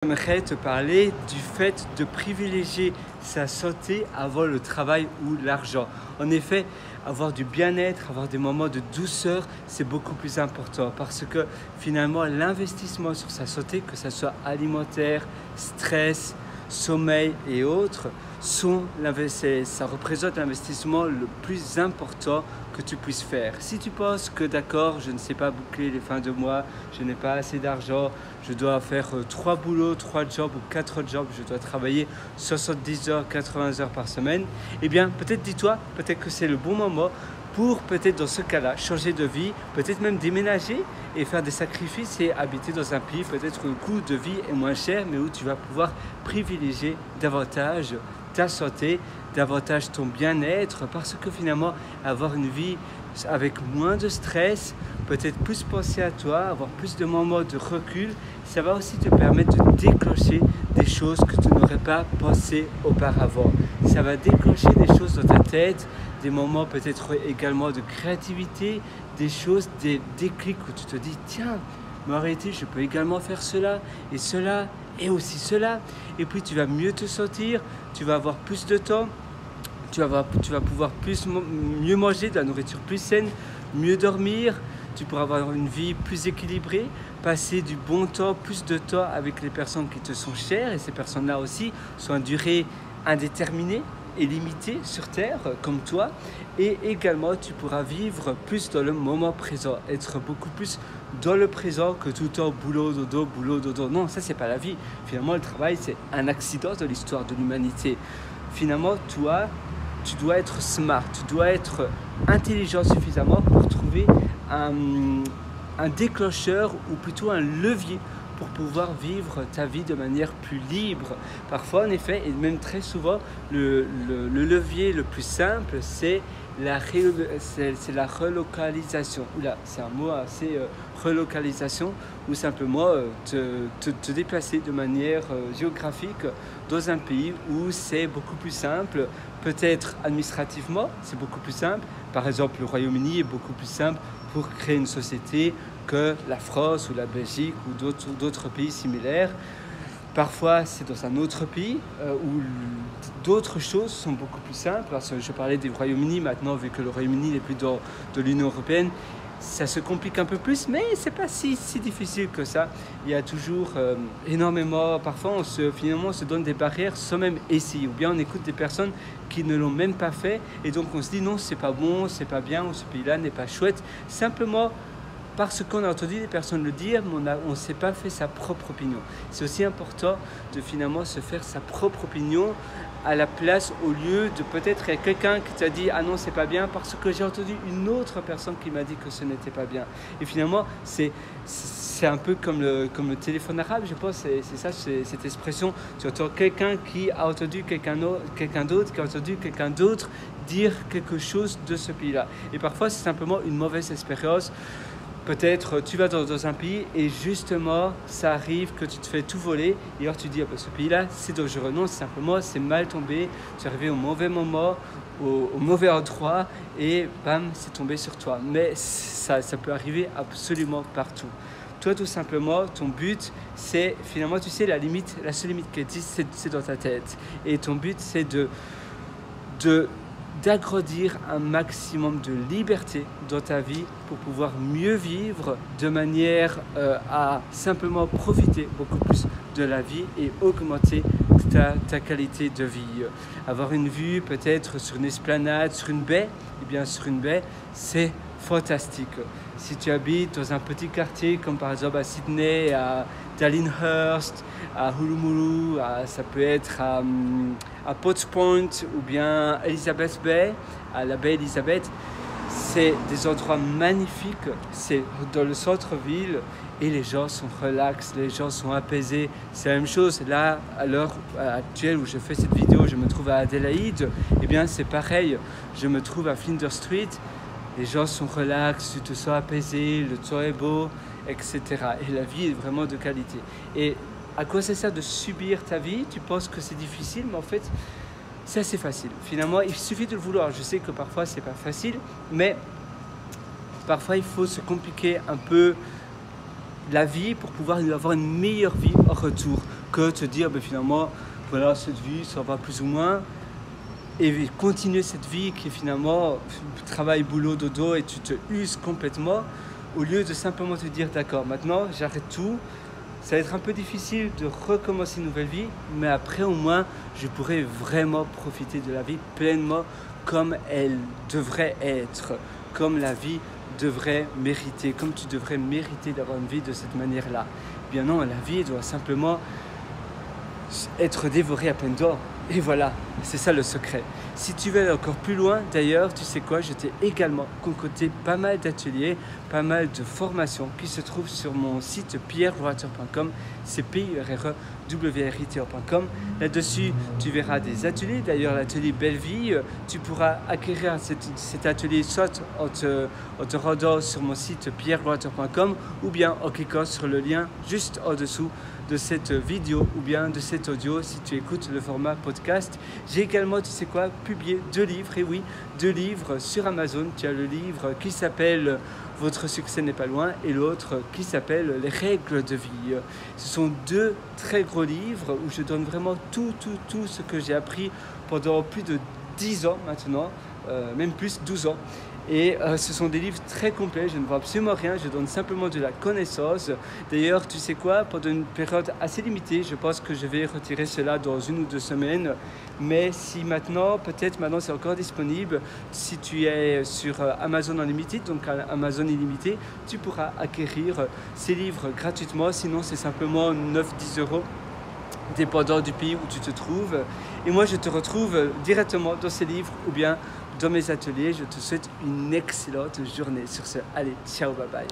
J'aimerais te parler du fait de privilégier sa santé avant le travail ou l'argent. En effet, avoir du bien-être, avoir des moments de douceur, c'est beaucoup plus important parce que finalement, l'investissement sur sa santé, que ce soit alimentaire, stress, sommeil et autres, ça représente l'investissement le plus important que tu puisses faire. Si tu penses que d'accord, je ne sais pas boucler les fins de mois, je n'ai pas assez d'argent, je dois faire 3 boulots, 3 jobs ou 4 jobs, je dois travailler 70 heures, 80 heures par semaine, eh bien peut-être dis-toi, peut-être que c'est le bon moment pour peut-être dans ce cas-là changer de vie, peut-être même déménager et faire des sacrifices et habiter dans un pays peut-être où le coût de vie est moins cher mais où tu vas pouvoir privilégier davantage ta santé, davantage ton bien-être parce que finalement avoir une vie avec moins de stress, peut-être plus penser à toi, avoir plus de moments de recul, ça va aussi te permettre de déclencher des choses que tu n'aurais pas pensé auparavant. Ça va déclencher des choses dans ta tête, des moments peut-être également de créativité, des choses, des déclics où tu te dis tiens, mais en réalité je peux également faire cela et aussi cela. Et puis tu vas mieux te sentir, tu vas avoir plus de temps, tu vas pouvoir mieux manger de la nourriture plus saine, mieux dormir, tu pourras avoir une vie plus équilibrée, passer du bon temps, plus de temps avec les personnes qui te sont chères et ces personnes-là aussi sont à durée indéterminée et limitée sur Terre comme toi et également tu pourras vivre plus dans le moment présent, être beaucoup plus dans le présent que tout le temps boulot, dodo. Non, ça c'est pas la vie. Finalement le travail c'est un accident de l'histoire de l'humanité. Finalement toi, tu dois être smart, tu dois être intelligent suffisamment pour trouver un déclencheur ou plutôt un levier pour pouvoir vivre ta vie de manière plus libre. Parfois, en effet, et même très souvent, le levier le plus simple, c'est la relocalisation. Oula, c'est un mot assez relocalisation, ou simplement te déplacer de manière géographique dans un pays où c'est beaucoup plus simple, peut-être administrativement, c'est beaucoup plus simple. Par exemple, le Royaume-Uni est beaucoup plus simple pour créer une société que la France ou la Belgique ou d'autres pays similaires. Parfois, c'est dans un autre pays où d'autres choses sont beaucoup plus simples. Parce que je parlais du Royaume-Uni maintenant, vu que le Royaume-Uni n'est plus dans l'Union européenne, ça se complique un peu plus, mais c'est pas si difficile que ça. Il y a toujours énormément, parfois finalement on se donne des barrières sans même essayer, ou bien on écoute des personnes qui ne l'ont même pas fait, et donc on se dit non, c'est pas bon, c'est pas bien, ou ce pays-là n'est pas chouette, simplement parce qu'on a entendu des personnes le dire, mais on ne s'est pas fait sa propre opinion. C'est aussi important de finalement se faire sa propre opinion à la place, au lieu de peut-être il y a quelqu'un qui t'a dit ah non c'est pas bien parce que j'ai entendu une autre personne qui m'a dit que ce n'était pas bien. Et finalement c'est un peu comme le téléphone arabe, je pense, c'est ça, cette expression. Tu entends quelqu'un qui a entendu quelqu'un d'autre, qui a entendu quelqu'un d'autre dire quelque chose de ce pays-là. Et parfois c'est simplement une mauvaise expérience. Peut-être tu vas dans un pays et justement ça arrive que tu te fais tout voler et alors tu dis ah ben, ce pays-là c'est dangereux. Non, simplement c'est mal tombé, tu es arrivé au mauvais moment, au mauvais endroit et bam, c'est tombé sur toi. Mais ça peut arriver absolument partout. Toi tout simplement, ton but c'est finalement, tu sais, la seule limite qui existe c'est dans ta tête. Et ton but c'est d'agrandir un maximum de liberté dans ta vie pour pouvoir mieux vivre de manière à simplement profiter beaucoup plus de la vie et augmenter ta qualité de vie. Avoir une vue peut-être sur une esplanade, sur une baie, et bien sur une baie, c'est fantastique. Si tu habites dans un petit quartier comme par exemple à Sydney, à Darlinghurst, à Hulumuru, ça peut être à Potts Point ou bien Elizabeth Bay, à la baie Elizabeth, c'est des endroits magnifiques, c'est dans le centre-ville et les gens sont relax, les gens sont apaisés. C'est la même chose là, à l'heure actuelle où je fais cette vidéo, je me trouve à Adélaïde, et bien c'est pareil, je me trouve à Flinders Street. Les gens sont relax, tu te sens apaisé, le temps est beau, etc. Et la vie est vraiment de qualité. Et à quoi ça sert de subir ta vie? Tu penses que c'est difficile, mais en fait, c'est assez facile. Finalement, il suffit de le vouloir. Je sais que parfois, c'est pas facile, mais parfois, il faut se compliquer un peu la vie pour pouvoir avoir une meilleure vie en retour. que te dire finalement, voilà, cette vie, ça va plus ou moins. Et continuer cette vie qui est finalement travail, boulot, dodo et tu te uses complètement, au lieu de simplement te dire d'accord, maintenant j'arrête tout, ça va être un peu difficile de recommencer une nouvelle vie, mais après au moins je pourrai vraiment profiter de la vie pleinement comme elle devrait être, comme la vie devrait mériter, comme tu devrais mériter d'avoir une vie de cette manière-là. Bien non, la vie doit simplement être dévorée à peine d'or. Et voilà, c'est ça le secret. Si tu veux aller encore plus loin, d'ailleurs, tu sais quoi, je t'ai également concocté pas mal d'ateliers, pas mal de formations qui se trouvent sur mon site pierrewriter.com, c'est pierrewriter.com. Là-dessus, tu verras des ateliers. D'ailleurs, l'atelier Belle Vie, tu pourras acquérir cet atelier soit en te rendant sur mon site pierrewriter.com ou bien en cliquant sur le lien juste en dessous de cette vidéo ou bien de cet audio si tu écoutes le format podcast. J'ai également, tu sais quoi, publié 2 livres, et oui, 2 livres sur Amazon. Tu as le livre qui s'appelle Votre succès n'est pas loin et l'autre qui s'appelle Les règles de vie. Ce sont 2 très gros livres où je donne vraiment tout ce que j'ai appris pendant plus de 10 ans maintenant, même plus, 12 ans. Et ce sont des livres très complets, je ne vois absolument rien, je donne simplement de la connaissance. D'ailleurs, tu sais quoi, pendant une période assez limitée, je pense que je vais retirer cela dans 1 ou 2 semaines. Mais si maintenant, peut-être maintenant c'est encore disponible, si tu es sur Amazon Unlimited, donc Amazon illimité, tu pourras acquérir ces livres gratuitement, sinon c'est simplement 9-10 €. Dépendant du pays où tu te trouves. Et moi, je te retrouve directement dans ces livres ou bien dans mes ateliers. Je te souhaite une excellente journée. Sur ce, allez, ciao, bye bye.